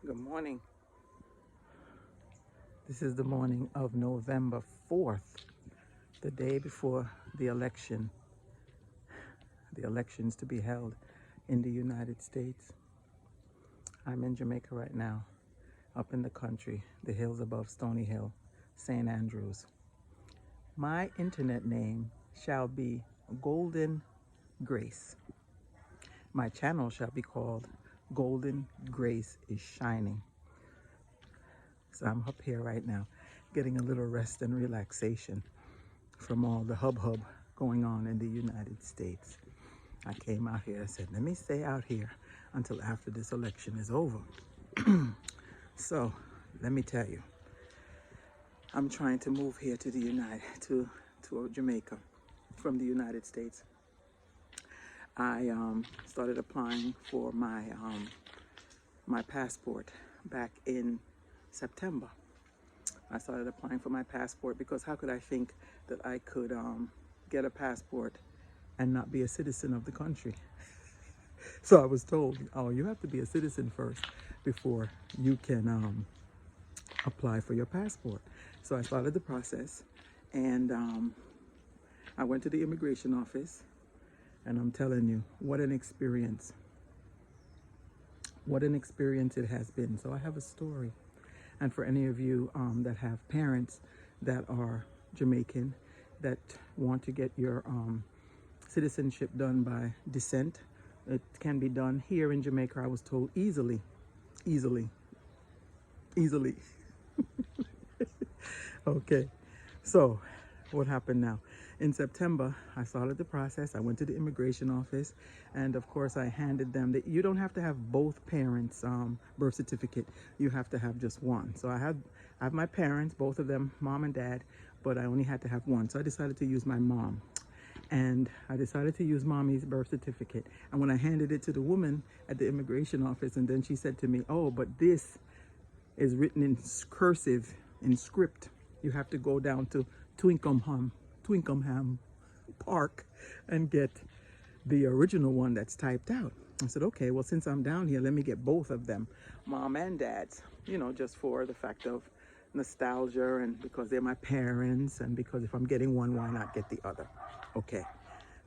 Good morning. This is the morning of November 4th, the day before the election. The elections to be held in the United States. I'm in Jamaica right now, up in the country, the hills above Stony Hill, St. Andrews. My internet name shall be Golden Grace. My channel shall be called Golden Grace is Shining. So I'm up here right now, getting a little rest and relaxation from all the hubbub going on in the United States. I came out here and said, let me stay out here until after this election is over. So let me tell you, I'm trying to move here to to Jamaica from the United States. I started applying for my passport back in September. I started applying for my passport because how could I think that I could get a passport and not be a citizen of the country? So I was told, oh, you have to be a citizen first before you can apply for your passport. So I started the process, and I went to the immigration office, and I'm telling you, what an experience. What an experience it has been. So I have a story. And for any of you that have parents that are Jamaican, that want to get your citizenship done by descent, it can be done here in Jamaica, I was told, easily. Okay, so what happened now? In September, I started the process. I went to the immigration office, and of course I handed them that you don't have to have both parents' birth certificate. You have to have just one. So I have my parents, both of them, mom and dad, but I only had to have one. So I decided to use my mom, and I decided to use mommy's birth certificate. And when I handed it to the woman at the immigration office, and then she said to me, oh, but this is written in cursive, in script. You have to go down to Twickenham Park and get the original one that's typed out. I said, okay, well, since I'm down here, let me get both of them, mom and dad's, you know, just for the fact of nostalgia and because they're my parents, and because if I'm getting one, why not get the other? Okay,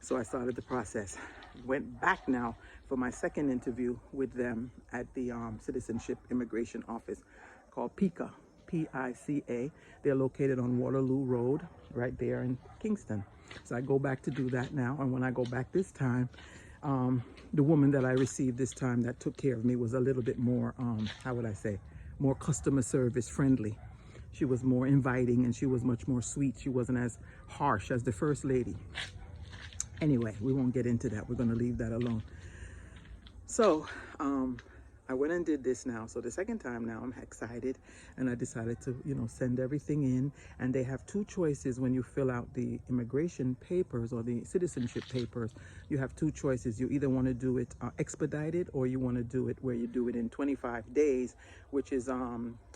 so I started the process. Went back now for my second interview with them at the Citizenship Immigration Office called PICA, P-I-C-A. They're located on Waterloo Road, right there in Kingston. So I go back to do that now. And when I go back this time, the woman that I received this time that took care of me was a little bit more, how would I say, more customer service friendly. She was more inviting, and she was much more sweet. She wasn't as harsh as the first lady. Anyway, we won't get into that. We're going to leave that alone. So I went and did this now. So the second time now, I'm excited, and I decided to, you know, send everything in. And they have two choices when you fill out the immigration papers or the citizenship papers. You have two choices. You either want to do it expedited, or you want to do it where you do it in 25 days, which is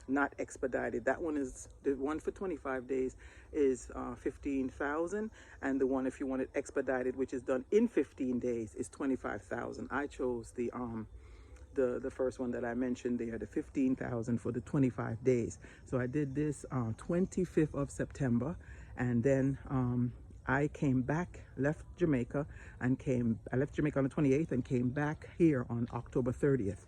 not expedited. That one is, the one for 25 days is 15,000, and the one if you want it expedited, which is done in 15 days, is 25,000. I chose the first one that I mentioned there, the 15,000 for the 25 days. So I did this 25th of September, and then I came back, left Jamaica, and I left Jamaica on the 28th and came back here on October 30th.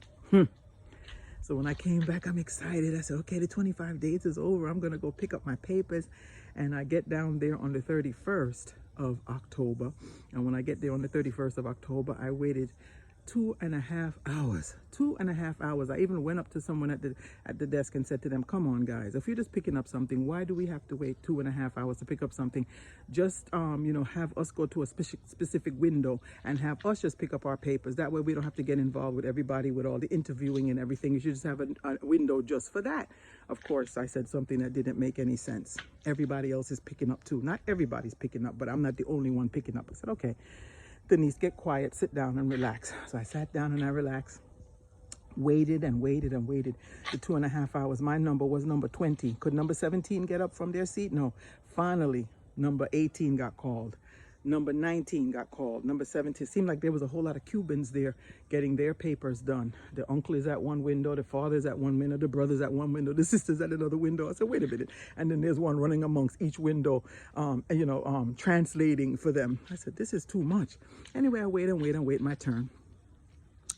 So when I came back, I'm excited. I said, okay, the 25 days is over. I'm gonna go pick up my papers. And I get down there on the 31st of October. And when I get there on the 31st of October, I waited 2.5 hours. 2.5 hours. I even went up to someone at the desk and said to them, come on guys, if you're just picking up something, why do we have to wait 2.5 hours to pick up something? Just you know, have us go to a specific window and have us just pick up our papers. That way we don't have to get involved with everybody with all the interviewing and everything. You should just have a window just for that. Of course, I said something that didn't make any sense. Everybody else is picking up too. Not everybody's picking up, but I'm not the only one picking up. I said, okay, Denise, get quiet, sit down and relax. So I sat down and I relaxed, waited and waited and waited the 2.5 hours. My number was number 20. Could number 17 get up from their seat? No. Finally, number 18 got called. Number 19 got called. Number 17. It seemed like there was a whole lot of Cubans there getting their papers done. The uncle is at one window, the father's at one window, the brother's at one window, the sister's at another window. I said, wait a minute. And then there's one running amongst each window, translating for them. I said, this is too much. Anyway, I wait and wait and wait my turn.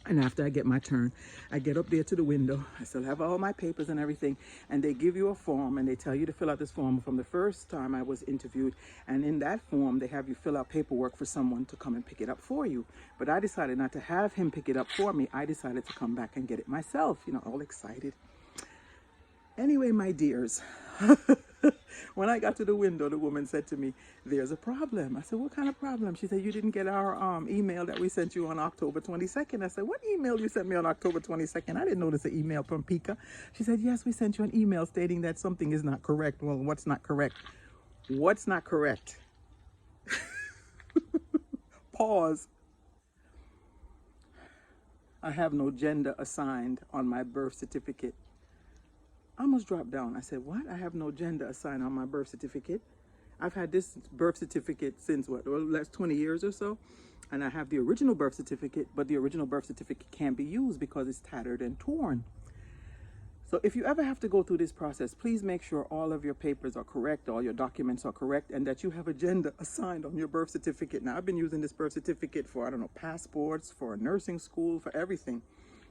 And after I get my turn, I get up there to the window. I still have all my papers and everything. And they give you a form and they tell you to fill out this form from the first time I was interviewed. And in that form, they have you fill out paperwork for someone to come and pick it up for you. But I decided not to have him pick it up for me. I decided to come back and get it myself, all excited. Anyway, my dears, when I got to the window, the woman said to me, there's a problem. I said, what kind of problem? She said, you didn't get our email that we sent you on October 22nd. I said, what email you sent me on October 22nd? I didn't notice an email from Pika. She said, yes, we sent you an email stating that something is not correct. Well, what's not correct? What's not correct? Pause. I have no gender assigned on my birth certificate. I almost dropped down. I said, what? I have no gender assigned on my birth certificate. I've had this birth certificate since what, the last 20 years or so. And I have the original birth certificate, but the original birth certificate can't be used because it's tattered and torn. So if you ever have to go through this process, please make sure all of your papers are correct, all your documents are correct, and that you have a gender assigned on your birth certificate. Now, I've been using this birth certificate for, passports, for nursing school, for everything.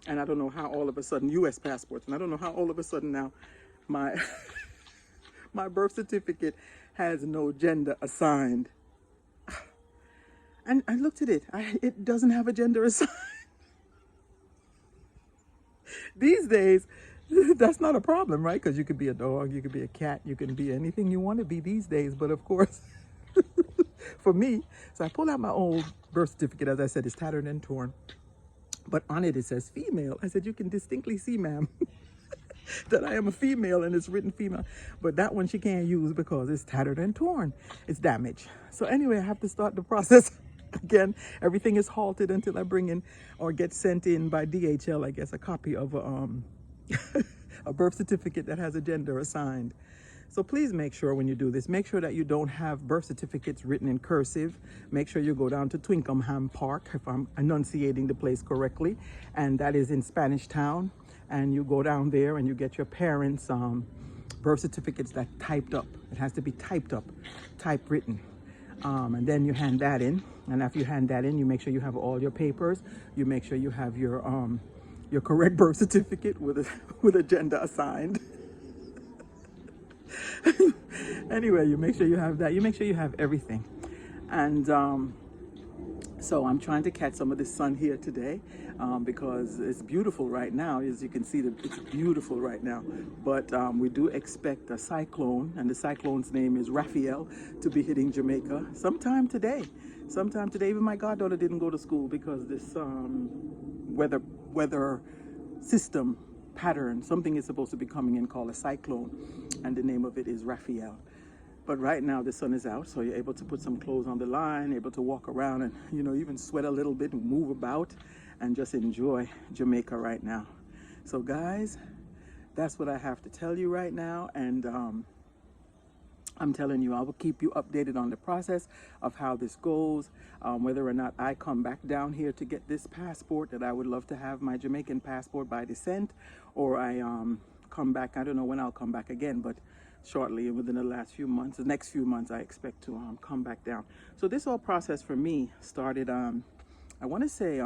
And I don't know how all of a sudden, U.S. passports, and I don't know how all of a sudden now my my birth certificate has no gender assigned. And I looked at it. It doesn't have a gender assigned. These days, that's not a problem, right? Because you could be a dog, you could be a cat, you can be anything you want to be these days. But of course, for me, so I pulled out my old birth certificate. As I said, it's tattered and torn. But on it, it says female. I said, you can distinctly see, ma'am, that I am a female and it's written female. But that one she can't use because it's tattered and torn. It's damaged. So anyway, I have to start the process again. Everything is halted until I bring in or get sent in by DHL, I guess, a copy of a birth certificate that has a gender assigned. So please make sure when you do this, make sure that you don't have birth certificates written in cursive. Make sure you go down to Twickenham Park, if I'm enunciating the place correctly, and that is in Spanish Town. And you go down there and you get your parents' birth certificates that typed up. It has to be typed up, typewritten. And then you hand that in. And after you hand that in, you make sure you have all your papers. You make sure you have your correct birth certificate with a gender assigned. Anyway, you make sure you have that. You make sure you have everything. And so I'm trying to catch some of the sun here today because it's beautiful right now. As you can see, it's beautiful right now. But we do expect a cyclone, and the cyclone's name is Raphael, to be hitting Jamaica sometime today. Sometime today. Even my goddaughter didn't go to school because this weather system pattern, something is supposed to be coming in called a cyclone, and the name of it is Raphael. But right now the sun is out, so you're able to put some clothes on the line, able to walk around and even sweat a little bit and move about and just enjoy Jamaica right now. So guys, that's what I have to tell you right now. And I'm telling you, I will keep you updated on the process of how this goes, whether or not I come back down here to get this passport, that I would love to have my Jamaican passport by descent, or I come back. I don't know when I'll come back again, but shortly, within the next few months, I expect to come back down. So this whole process for me started, I want to say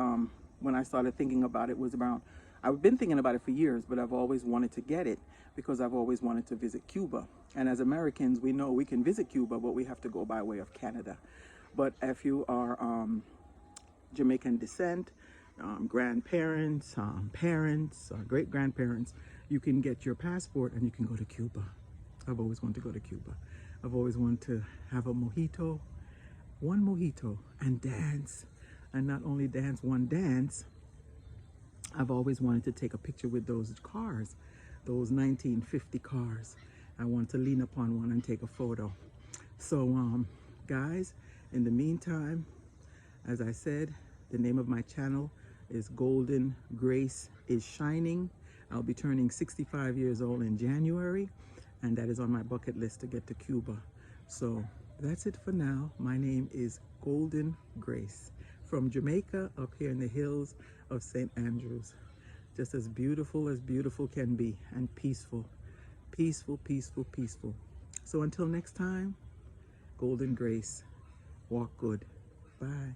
when I started thinking about it was around, I've been thinking about it for years, but I've always wanted to get it because I've always wanted to visit Cuba. And as Americans, we know we can visit Cuba, but we have to go by way of Canada. But if you are Jamaican descent, grandparents, parents, great-grandparents, you can get your passport and you can go to Cuba. I've always wanted to go to Cuba. I've always wanted to have a mojito, one mojito, and dance. And not only dance one dance, I've always wanted to take a picture with those cars, those 1950 cars. I want to lean upon one and take a photo. So guys, in the meantime, as I said, the name of my channel is Golden Grace is Shining. I'll be turning 65 years old in January, and that is on my bucket list to get to Cuba. So That's it for now. My name is Golden Grace from Jamaica, up here in the hills of St. Andrews. Just as beautiful can be, and peaceful. Peaceful, peaceful, peaceful. So until next time, Golden Grace. Walk good. Bye.